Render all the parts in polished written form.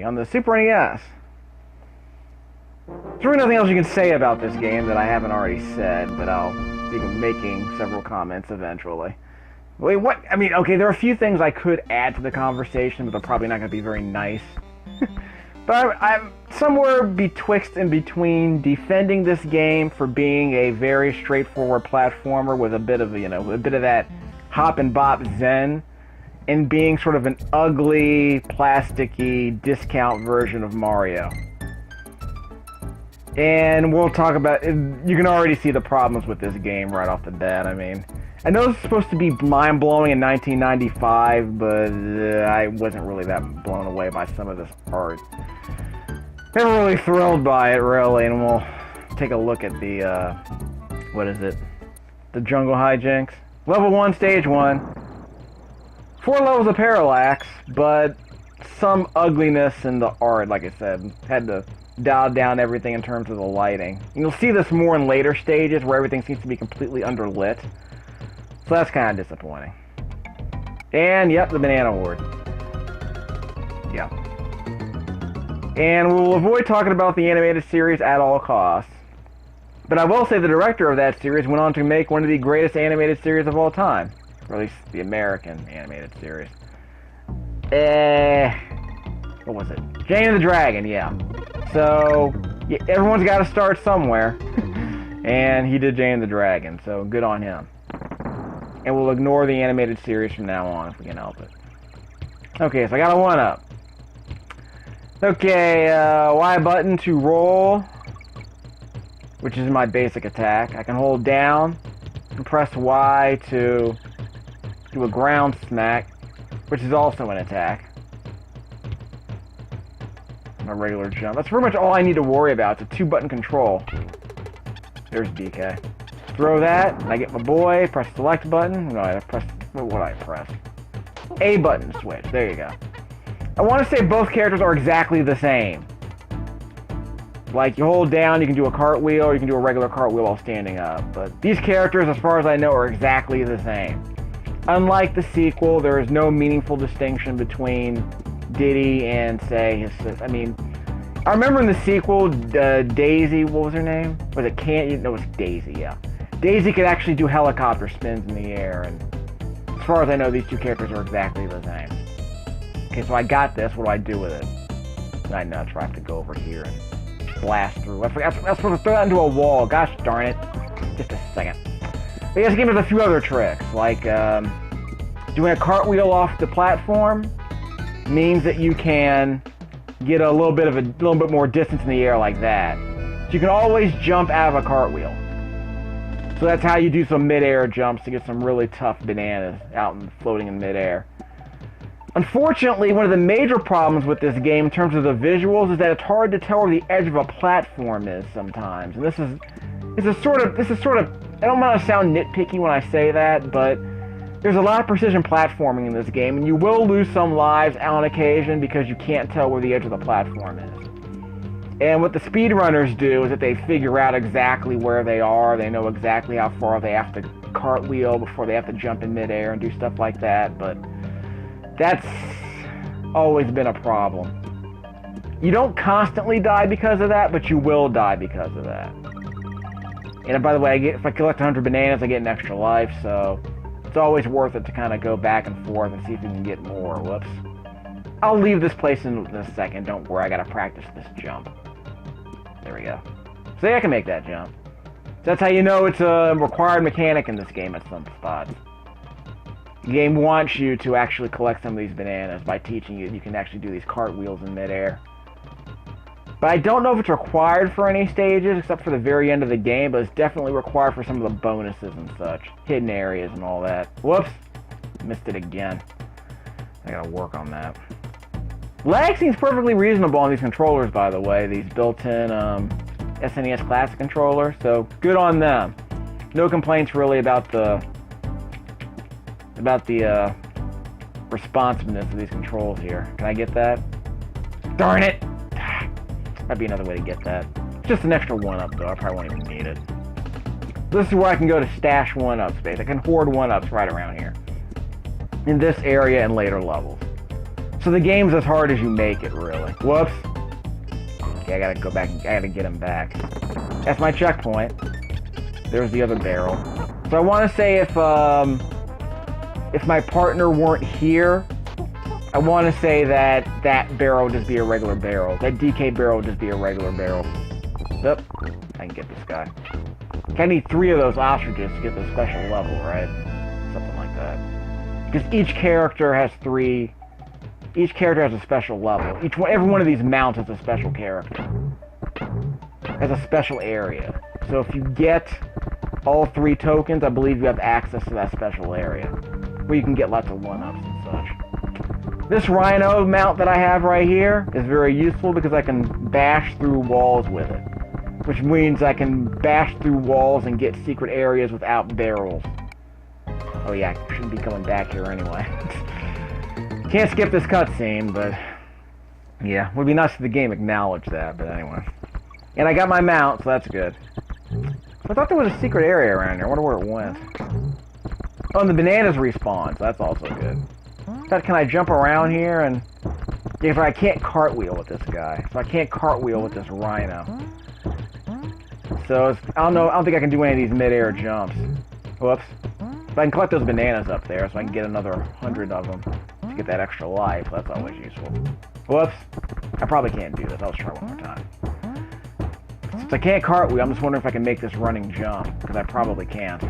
on the Super NES. There's really nothing else you can say about this game that I haven't already said, but I'll be making several comments eventually. Wait, what? I mean, okay, there are a few things I could add to the conversation, but they're probably not going to be very nice. But I'm somewhere betwixt and between defending this game for being a very straightforward platformer with a bit of, a bit of that hop and bop zen, and being sort of an ugly, plasticky, discount version of Mario. And we'll talk about it. You can already see the problems with this game right off the bat. I mean, I know it's supposed to be mind-blowing in 1995, but I wasn't really that blown away by some of this art. Never really thrilled by it, really, and we'll take a look at the, what is it? The Jungle Hijinks. Level 1, Stage 1. 4 levels of parallax, but some ugliness in the art, like I said. Had to dial down everything in terms of the lighting. And you'll see this more in later stages, where everything seems to be completely underlit. So that's kind of disappointing. And, yep, the banana hoard. Yeah. And we'll avoid talking about the animated series at all costs. But I will say the director of that series went on to make one of the greatest animated series of all time. Or at least the American animated series. What was it? Jane and the Dragon, yeah. So, yeah, everyone's got to start somewhere. And he did Jane and the Dragon, so good on him. And we'll ignore the animated series from now on if we can help it. Okay, so I got a 1-up. Okay, Y button to roll, which is my basic attack. I can hold down and press Y to do a ground smack, which is also an attack. A regular jump. That's pretty much all I need to worry about. It's a 2-button control. There's DK. Throw that, and I get my boy, press select button. No, I press, what would I press? A button switch, there you go. I want to say both characters are exactly the same. Like, you hold down, you can do a cartwheel, or you can do a regular cartwheel while standing up. But these characters, as far as I know, are exactly the same. Unlike the sequel, there is no meaningful distinction between Diddy and, say, his sister. I mean, I remember in the sequel, Daisy, what was her name? Was it Candy? No, it was Daisy, yeah. Daisy could actually do helicopter spins in the air, and as far as I know, these two characters are exactly the same. Okay, so I got this. What do I do with it? I know, I have to go over here and blast through. I was supposed to throw that into a wall. Gosh darn it. Just a second. But yeah, this game has a few other tricks, like doing a cartwheel off the platform means that you can get a little bit more distance in the air like that. So you can always jump out of a cartwheel. So that's how you do some mid-air jumps to get some really tough bananas out and floating in mid-air. Unfortunately, one of the major problems with this game in terms of the visuals is that it's hard to tell where the edge of a platform is sometimes. And this is sort of, I don't want to sound nitpicky when I say that, but there's a lot of precision platforming in this game, and you will lose some lives on occasion because you can't tell where the edge of the platform is. And what the speedrunners do is that they figure out exactly where they are, they know exactly how far they have to cartwheel before they have to jump in midair and do stuff like that, but that's always been a problem. You don't constantly die because of that, but you will die because of that. And by the way, if I collect 100 bananas, I get an extra life, so it's always worth it to kind of go back and forth and see if you can get more. Whoops. I'll leave this place in a second. Don't worry, I gotta practice this jump. There we go. See, I can make that jump. So that's how you know it's a required mechanic in this game at some spots. The game wants you to actually collect some of these bananas by teaching you can actually do these cartwheels in midair. But I don't know if it's required for any stages, except for the very end of the game, but it's definitely required for some of the bonuses and such. Hidden areas and all that. Whoops! Missed it again. I gotta work on that. Lag seems perfectly reasonable on these controllers, by the way. These built-in SNES Classic controllers, so good on them. No complaints really about the responsiveness of these controls here. Can I get that? Darn it! Might be another way to get that. Just an extra 1-up though, I probably won't even need it. This is where I can go to stash 1-up space. I can hoard 1-ups right around here. In this area and later levels. So the game's as hard as you make it, really. Whoops. Okay, I gotta go back, I gotta get him back. That's my checkpoint. There's the other barrel. So I want to say if my partner weren't here, I want to say that that barrel would just be a regular barrel. That DK barrel would just be a regular barrel. Yep, I can get this guy. I need 3 of those ostriches to get the special level, right? Something like that. Because each character has 3. Each character has a special level. Every one of these mounts has a special character. Has a special area. So if you get all 3 tokens, I believe you have access to that special area, where you can get lots of 1-ups and such. This rhino mount that I have right here is very useful because I can bash through walls with it. Which means I can bash through walls and get secret areas without barrels. Oh yeah, I shouldn't be coming back here anyway. Can't skip this cutscene, but yeah, would be nice if the game acknowledged that, but anyway. And I got my mount, so that's good. I thought there was a secret area around here. I wonder where it went. Oh, and the bananas respawn, so that's also good. But can I jump around here and... If I can't cartwheel with this guy. So I can't cartwheel with this rhino. So, I don't think I can do any of these mid-air jumps. Whoops. But I can collect those bananas up there, so I can get another 100 of them to get that extra life. That's always useful. Whoops. I probably can't do this. I'll try one more time. Since I can't cartwheel, I'm just wondering if I can make this running jump, because I probably can't.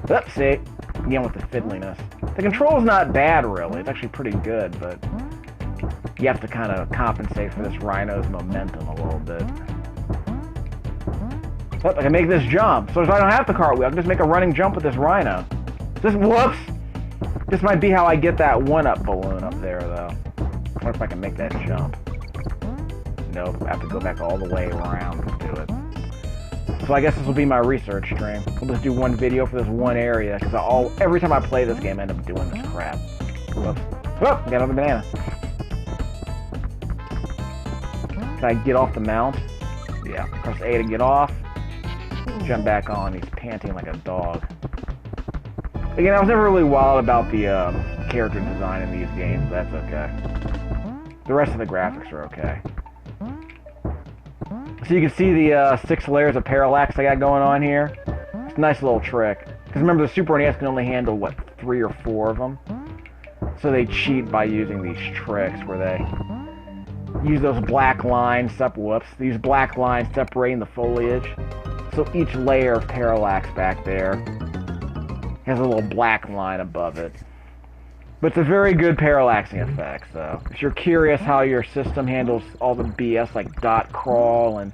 Oops, see? Again with the fiddliness. The control's not bad, really. It's actually pretty good, but you have to kind of compensate for this rhino's momentum a little bit. But I can make this jump, so if I don't have to cartwheel, I can just make a running jump with this rhino. Whoops! This might be how I get that 1-up balloon up there, though. I wonder if I can make that jump. Nope, I have to go back all the way around to do it. So I guess this will be my research stream. I'll just do one video for this one area, because every time I play this game, I end up doing this crap. Whoops. Whoop! Got another banana. Can I get off the mount? Yeah. Press A to get off. Jump back on. He's panting like a dog. Again, I was never really wild about the character design in these games, but that's okay. The rest of the graphics are okay. So you can see the 6 layers of parallax I got going on here. It's a nice little trick. Because remember, the Super NES can only handle, what, 3 or 4 of them? So they cheat by using these tricks where they use those black lines, these black lines separating the foliage. So each layer of parallax back there has a little black line above it. But it's a very good parallaxing effect, so if you're curious how your system handles all the BS like dot crawl and,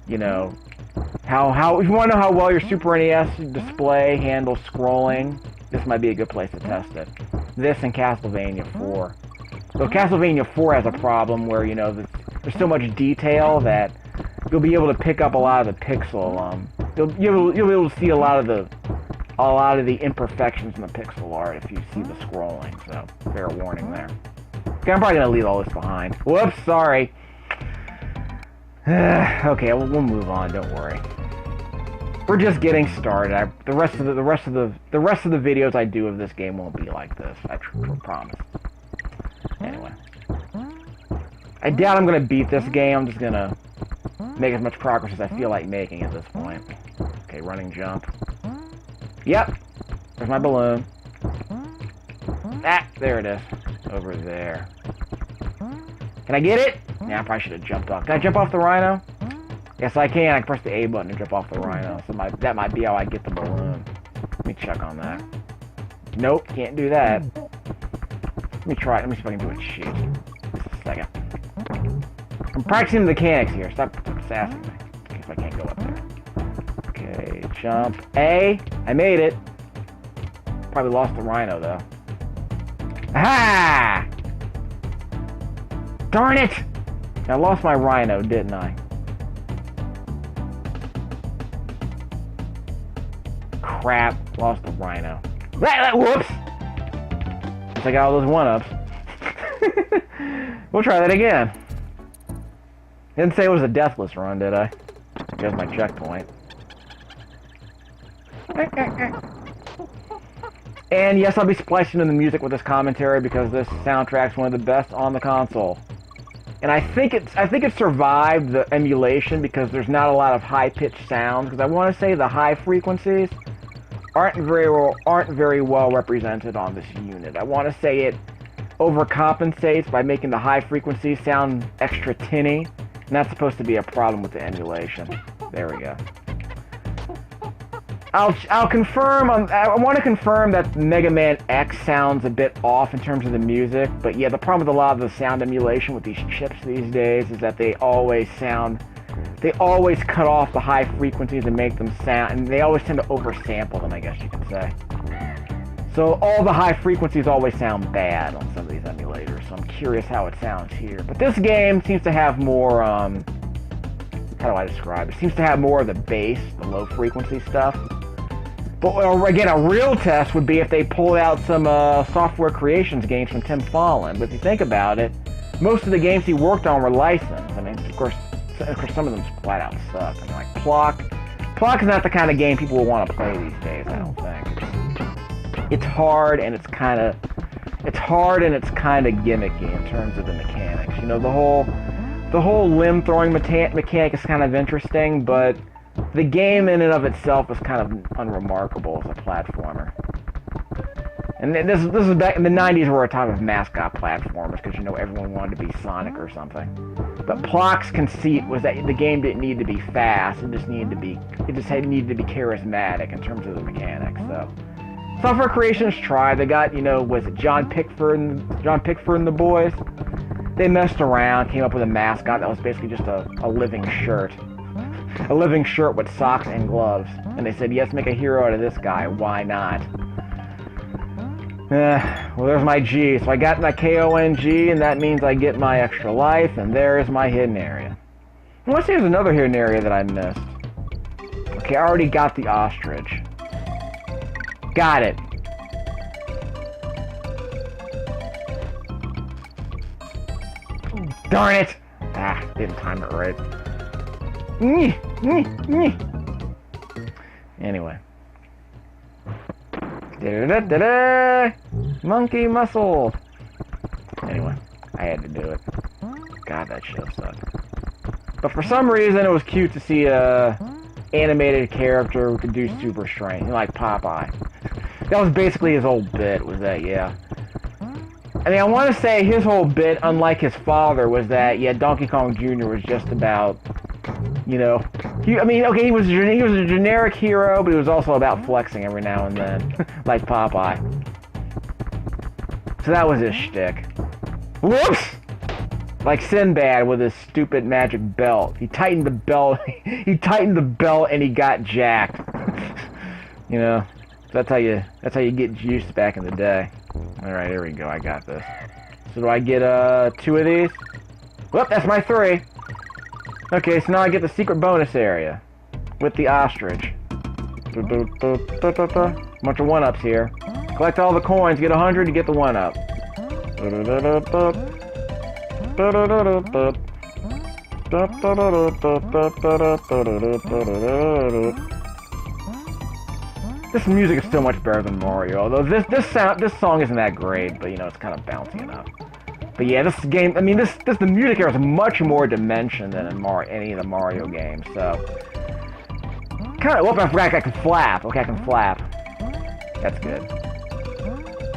you know, if you want to know how well your Super NES display handles scrolling, this might be a good place to test it. This and Castlevania 4. So Castlevania 4 has a problem where, you know, there's so much detail that you'll be able to pick up a lot of the pixel, you'll be able to see a lot of the imperfections in the pixel art if you see the scrolling, so fair warning there. Okay, I'm probably gonna leave all this behind. Whoops, sorry. Okay, we'll move on. Don't worry. We're just getting started. The rest of the videos I do of this game won't be like this. I promise. Anyway, I doubt I'm gonna beat this game. I'm just gonna make as much progress as I feel like making at this point. Okay, running jump. Yep. There's my balloon. Ah, there it is. Over there. Can I get it? Yeah, I probably should have jumped off. Can I jump off the rhino? Yes, I can. I can press the A button and jump off the rhino. So that might be how I get the balloon. Let me check on that. Nope, can't do that. Let me try it. Let me see if I can do it. Shoot. Just a second. I'm practicing the mechanics here. Stop sassing me. In case I can't go up there. Okay, jump. A. I made it. Probably lost the rhino, though. Aha! Darn it! I lost my rhino, didn't I? Crap. Lost the rhino. Whoops! I got all those 1-ups. We'll try that again. Didn't say it was a deathless run, did I? There's my checkpoint. And yes, I'll be splicing in the music with this commentary because this soundtrack's one of the best on the console. And I think it survived the emulation because there's not a lot of high-pitched sounds. Because I want to say the high frequencies aren't very well represented on this unit. I want to say it overcompensates by making the high frequencies sound extra tinny. And that's supposed to be a problem with the emulation. There we go. I'll confirm. I want to confirm that Mega Man X sounds a bit off in terms of the music, but yeah, the problem with a lot of the sound emulation with these chips these days is that they always cut off the high frequencies and make them sound, and they always tend to oversample them, I guess you could say. So all the high frequencies always sound bad on some of these emulators. So I'm curious how it sounds here. But this game seems to have more. How do I describe it? It seems to have more of the bass, the low frequency stuff. But again, a real test would be if they pulled out some Software Creations games from Tim Follin. But if you think about it, most of the games he worked on were licensed. I mean, of course, some of them flat out suck. I mean, like Plock is not the kind of game people will want to play these days. I don't think. It's hard and it's kind of gimmicky in terms of the mechanics. You know, the whole limb throwing mechanic is kind of interesting, but the game in and of itself is kind of unremarkable as a platformer. And this is back in the 90s, were a time of mascot platformers, because, you know, everyone wanted to be Sonic or something. But Plock's conceit was that the game didn't need to be fast, it just needed to be charismatic in terms of the mechanics. So Software Creations tried. They got, you know, was it John Pickford and the boys? They messed around, came up with a mascot that was basically just a living shirt. A living shirt with socks and gloves. And they said, yes, make a hero out of this guy. Why not? Well, there's my G. So I got my KONG, and that means I get my extra life, and there is my hidden area. And let's see, there's another hidden area that I missed. Okay, I already got the ostrich. Got it. Darn it! Ah, didn't time it right. Anyway. Da-da-da-da-da! Monkey muscle! Anyway, I had to do it. God, that show sucked. But for some reason, it was cute to see a animated character who could do super strength, like Popeye. That was basically his whole bit, was that, yeah. I mean, I want to say his whole bit, unlike his father, was that, yeah, Donkey Kong Jr. was just about, you know, he was a generic hero, but he was also about flexing every now and then, like Popeye. So that was his shtick. Whoops! Like Sinbad with his stupid magic belt. He tightened the belt, and he got jacked. You know, that's how you get juiced back in the day. Alright, here we go, I got this. So do I get, 2 of these? Whoop, that's my 3! Okay, so now I get the secret bonus area. With the ostrich. Bunch of 1-ups here. Collect all the coins, get 100, you get the 1-up. This music is still much better than Mario, although this song isn't that great, but you know, it's kind of bouncy enough. But yeah, this game, I mean, the music here has much more dimension than in any of the Mario games, so. Whoop, I forgot I can flap. Okay, I can flap. That's good.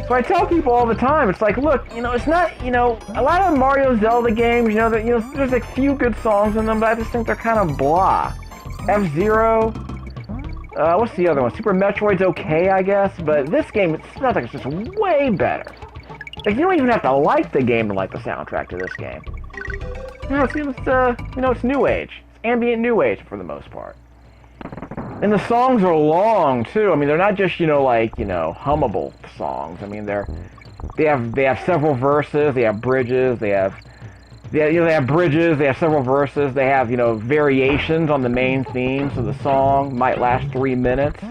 So I tell people all the time, it's like, look, you know, it's not, you know, a lot of Mario Zelda games, you know, there's a few good songs in them, but I just think they're kind of blah. F-Zero. What's the other one? Super Metroid's okay, I guess, but this game, it sounds like it's just way better. Like, you don't even have to like the game to like the soundtrack to this game. You know, it's new age. It's ambient new age for the most part. And the songs are long, too. I mean, they're not just, you know, like, you know, hummable songs. I mean, they have several verses, they have bridges, they have several verses, they have, you know, variations on the main theme, so the song might last 3 minutes.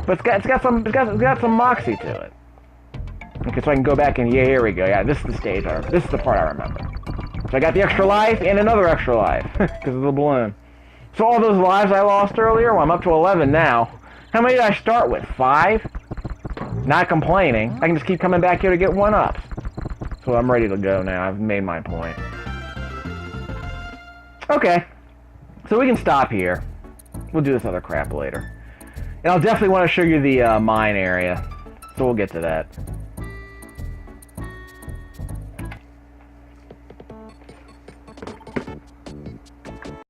But it's got some moxie to it. Okay, so I can go back and, yeah, here we go. Yeah, this is the stage. This is the part I remember. So I got the extra life and another extra life because of the balloon. So all those lives I lost earlier, well, I'm up to 11 now. How many did I start with? 5? Not complaining. I can just keep coming back here to get one-ups. So I'm ready to go now. I've made my point. Okay. So we can stop here. We'll do this other crap later. And I'll definitely want to show you the mine area. So we'll get to that.